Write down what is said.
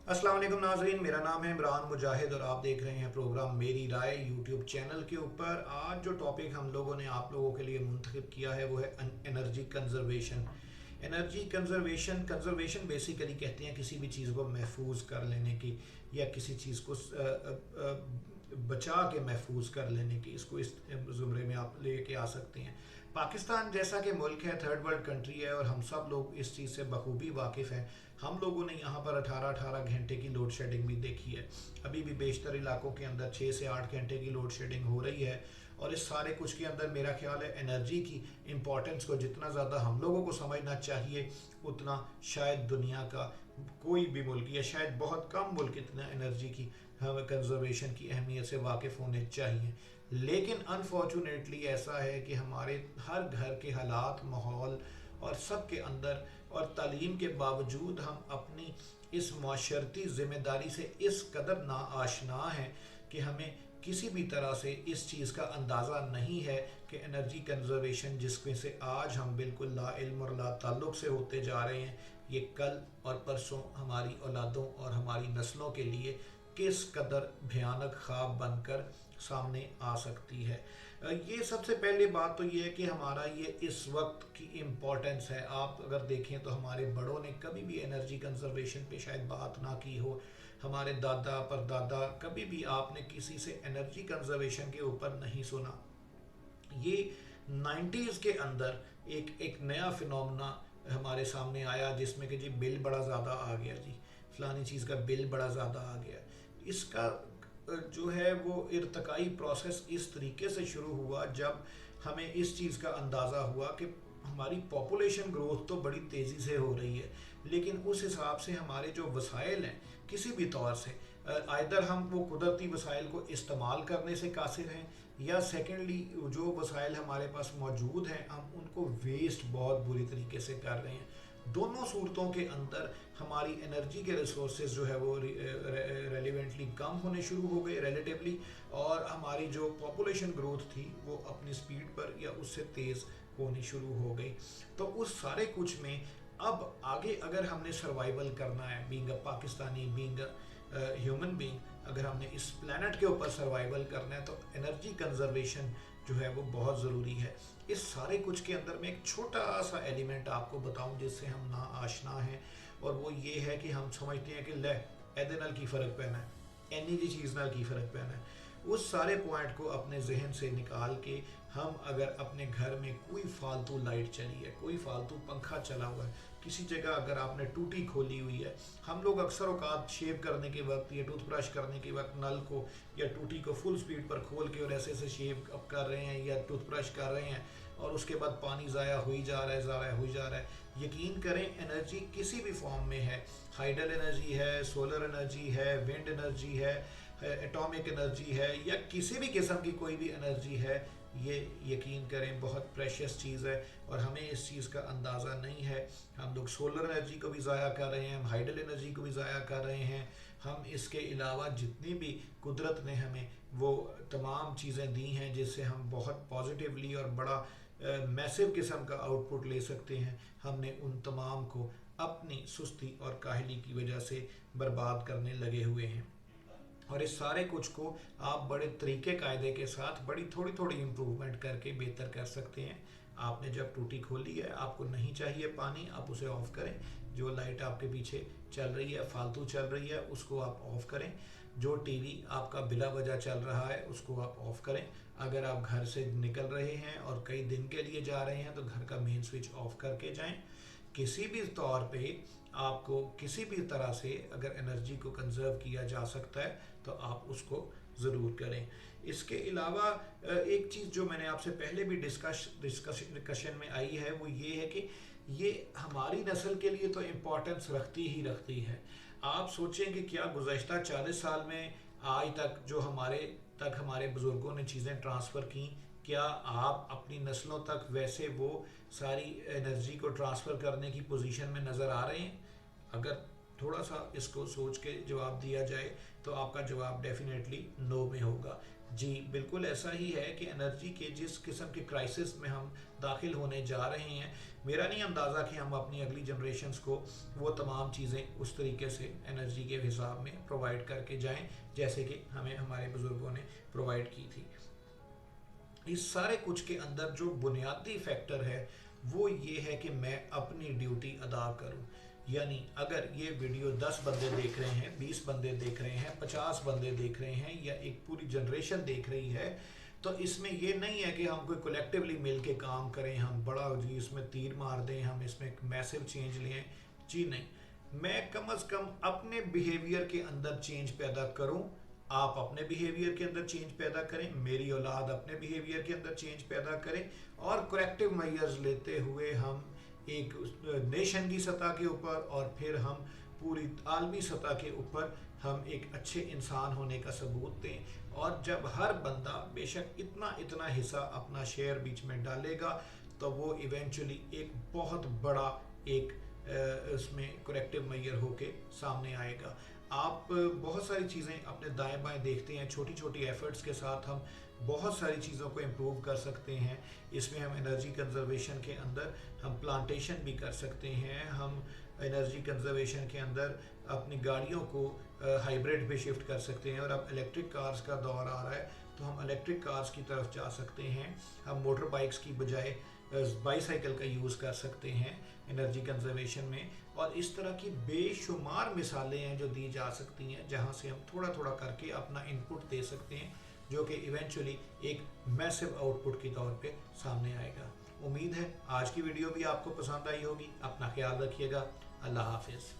अस्सलाम वालेकुम नाजरीन, मेरा नाम है इमरान मुजाहिद और आप देख रहे हैं प्रोग्राम मेरी राय यूट्यूब चैनल के ऊपर। आज जो टॉपिक हम लोगों ने आप लोगों के लिए मुंतखब किया है वो है energy conservation. Energy conservation conservation basically कहते हैं किसी भी चीज़ को महफूज कर लेने की या किसी चीज़ को बचा के महफूज कर लेने की। इसको इस ज़ुमरे में आप लेके आ सकते हैं। पाकिस्तान जैसा कि मुल्क है, थर्ड वर्ल्ड कंट्री है और हम सब लोग इस चीज़ से बखूबी वाकिफ़ हैं। हम लोगों ने यहाँ पर 18-18 घंटे की लोड शेडिंग भी देखी है। अभी भी बेशतर इलाकों के अंदर 6 से 8 घंटे की लोड शेडिंग हो रही है। और इस सारे कुछ के अंदर मेरा ख्याल है एनर्जी की इम्पोर्टेंस को जितना ज़्यादा हम लोगों को समझना चाहिए, उतना शायद दुनिया का कोई भी मुल्क या शायद बहुत कम मुल्क इतना एनर्जी की कंजर्वेशन की अहमियत से वाकिफ़ होने चाहिए। लेकिन अनफॉर्चुनेटली ऐसा है कि हमारे हर घर के हालात, माहौल और सब के अंदर और तालीम के बावजूद हम अपनी इस माशरती ज़िम्मेदारी से इस कदर ना आशना हैं कि हमें किसी भी तरह से इस चीज़ का अंदाज़ा नहीं है कि एनर्जी कंजर्वेशन जिसमें से आज हम बिल्कुल ला इल्म और ला ताल्लुक़ से होते जा रहे हैं, ये कल और परसों हमारी औलादों और हमारी नस्लों के लिए किस कदर भयानक ख्वाब बनकर सामने आ सकती है। ये सबसे पहली बात तो ये है कि हमारा ये इस वक्त की इम्पोर्टेंस है। आप अगर देखें तो हमारे बड़ों ने कभी भी एनर्जी कंजर्वेशन पे शायद बात ना की हो। हमारे दादा परदादा कभी भी आपने किसी से एनर्जी कंजर्वेशन के ऊपर नहीं सुना। ये 90s के अंदर एक नया फिनोमेना हमारे सामने आया जिसमें कि जी बिल बड़ा ज़्यादा आ गया, जी फलानी चीज़ का बिल बड़ा ज़्यादा आ गया। इसका जो है वो इर्तकाई प्रोसेस इस तरीके से शुरू हुआ जब हमें इस चीज़ का अंदाज़ा हुआ कि हमारी पॉपुलेशन ग्रोथ तो बड़ी तेज़ी से हो रही है, लेकिन उस हिसाब से हमारे जो वसाइल हैं किसी भी तौर से आइदर हम वो कुदरती वसाइल को इस्तेमाल करने से कासिर हैं या सेकेंडली जो वसाइल हमारे पास मौजूद हैं हम उनको वेस्ट बहुत बुरी तरीके से कर रहे हैं। दोनों सूरतों के अंदर हमारी एनर्जी के रिसोर्सेज जो है वो रेलिवेंटली कम होने शुरू हो गए रिलेटिवली, और हमारी जो पॉपुलेशन ग्रोथ थी वो अपनी स्पीड पर या उससे तेज़ होनी शुरू हो गई। तो उस सारे कुछ में अब आगे अगर हमने सर्वाइवल करना है, being a Pakistani, being a human being, अगर हमने इस प्लेनेट के ऊपर सर्वाइवल करना है तो एनर्जी कंजर्वेशन जो है वो बहुत ज़रूरी है। इस सारे कुछ के अंदर मैं एक छोटा सा एलिमेंट आपको बताऊं जिससे हम ना आशना हैं, और वो ये है कि हम समझते हैं कि ले एदे नाल की फ़र्क पैना है, एनी जी चीज़ नाल की फ़र्क पैना है। उस सारे पॉइंट को अपने जहन से निकाल के हम अगर अपने घर में कोई फालतू लाइट चली है, कोई फालतू पंखा चला हुआ है, किसी जगह अगर आपने टूटी खोली हुई है, हम लोग अक्सर औकात शेव करने के वक्त या टूथब्रश करने के वक्त नल को या टूटी को फुल स्पीड पर खोल के और ऐसे ऐसे शेव अप कर रहे हैं या टूथब्रश कर रहे हैं और उसके बाद पानी ज़ाया हो ही जा रहा है, ज़ाया हो ही जा रहा है। यकीन करें एनर्जी किसी भी फॉर्म में है, हाइडल एनर्जी है, सोलर एनर्जी है, विंड एनर्जी है, एटॉमिक एनर्जी है या किसी भी किस्म की कोई भी एनर्जी है, ये यकीन करें बहुत प्रेशियस चीज़ है और हमें इस चीज़ का अंदाज़ा नहीं है। हम लोग सोलर एनर्जी को भी ज़ाया कर रहे हैं, हम हाइडल एनर्जी को भी ज़ाया कर रहे हैं। हम इसके अलावा जितनी भी कुदरत ने हमें वो तमाम चीज़ें दी हैं जिससे हम बहुत पॉजिटिवली और बड़ा मैसिव किस्म का आउटपुट ले सकते हैं, हमने उन तमाम को अपनी सुस्ती और काहली की वजह से बर्बाद करने लगे हुए हैं। और इस सारे कुछ को आप बड़े तरीके कायदे के साथ बड़ी थोड़ी थोड़ी इम्प्रूवमेंट करके बेहतर कर सकते हैं। आपने जब टूटी खोली है, आपको नहीं चाहिए पानी, आप उसे ऑफ़ करें। जो लाइट आपके पीछे चल रही है, फालतू चल रही है, उसको आप ऑफ़ करें। जो टीवी आपका बिला वजह चल रहा है उसको आप ऑफ़ करें। अगर आप घर से निकल रहे हैं और कई दिन के लिए जा रहे हैं तो घर का मेन स्विच ऑफ़ करके जाएं। किसी भी तौर पे आपको किसी भी तरह से अगर एनर्जी को कंजर्व किया जा सकता है तो आप उसको ज़रूर करें। इसके अलावा एक चीज़ जो मैंने आपसे पहले भी डिस्कशन में आई है वो ये है कि ये हमारी नस्ल के लिए तो इम्पोर्टेंस रखती ही रखती है। आप सोचें कि क्या गुज़श्ता 40 साल में आज तक जो हमारे बुज़ुर्गों ने चीज़ें ट्रांसफ़र की, क्या आप अपनी नस्लों तक वैसे वो सारी एनर्जी को ट्रांसफ़र करने की पोजीशन में नज़र आ रहे हैं? अगर थोड़ा सा इसको सोच के जवाब दिया जाए तो आपका जवाब डेफिनेटली नो में होगा। जी बिल्कुल ऐसा ही है कि एनर्जी के जिस किस्म के क्राइसिस में हम दाखिल होने जा रहे हैं, मेरा नहीं अंदाज़ा कि हम अपनी अगली जनरेशन्स को वो तमाम चीज़ें उस तरीके से एनर्जी के हिसाब में प्रोवाइड करके जाएं जैसे कि हमें हमारे बुज़ुर्गों ने प्रोवाइड की थी। इस सारे कुछ के अंदर जो बुनियादी फैक्टर है वो ये है कि मैं अपनी ड्यूटी अदा करूं। यानी अगर ये वीडियो 10 बंदे देख रहे हैं, 20 बंदे देख रहे हैं, 50 बंदे देख रहे हैं या एक पूरी जनरेशन देख रही है, तो इसमें ये नहीं है कि हम कोई कलेक्टिवली मिल के काम करें, हम बड़ा जी इसमें तीर मार दें, हम इसमें एक मैसिव चेंज लें। जी नहीं, मैं कम अज़ कम अपने बिहेवियर के अंदर चेंज पैदा करूं, आप अपने बिहेवियर के अंदर चेंज पैदा करें, मेरी औलाद अपने बिहेवियर के अंदर चेंज पैदा करें, और करेक्टिव मेजर्स लेते हुए हम एक नेशन की सतह के ऊपर और फिर हम पूरी आलमी सतह के ऊपर हम एक अच्छे इंसान होने का सबूत दें। और जब हर बंदा बेशक इतना इतना हिस्सा अपना शेयर बीच में डालेगा तो वो इवेंचुअली एक बहुत बड़ा एक उसमें करेक्टिव मेजर होके सामने आएगा। आप बहुत सारी चीज़ें अपने दाएं बाएं देखते हैं, छोटी छोटी एफर्ट्स के साथ हम बहुत सारी चीज़ों को इम्प्रूव कर सकते हैं। इसमें हम एनर्जी कंजर्वेशन के अंदर हम प्लांटेशन भी कर सकते हैं, हम एनर्जी कंजर्वेशन के अंदर अपनी गाड़ियों को हाइब्रिड पे शिफ्ट कर सकते हैं, और अब इलेक्ट्रिक कार्स का दौर आ रहा है तो हम इलेक्ट्रिक कार्स की तरफ जा सकते हैं। हम मोटर बाइक्स की बजाय बाईसाइकिल का यूज़ कर सकते हैं एनर्जी कंजर्वेशन में। और इस तरह की बेशुमार मिसालें हैं जो दी जा सकती हैं, जहां से हम थोड़ा थोड़ा करके अपना इनपुट दे सकते हैं, जो कि इवेंचुअली एक मैसिव आउटपुट के तौर पे सामने आएगा। उम्मीद है आज की वीडियो भी आपको पसंद आई होगी। अपना ख्याल रखिएगा। अल्लाह हाफिज़।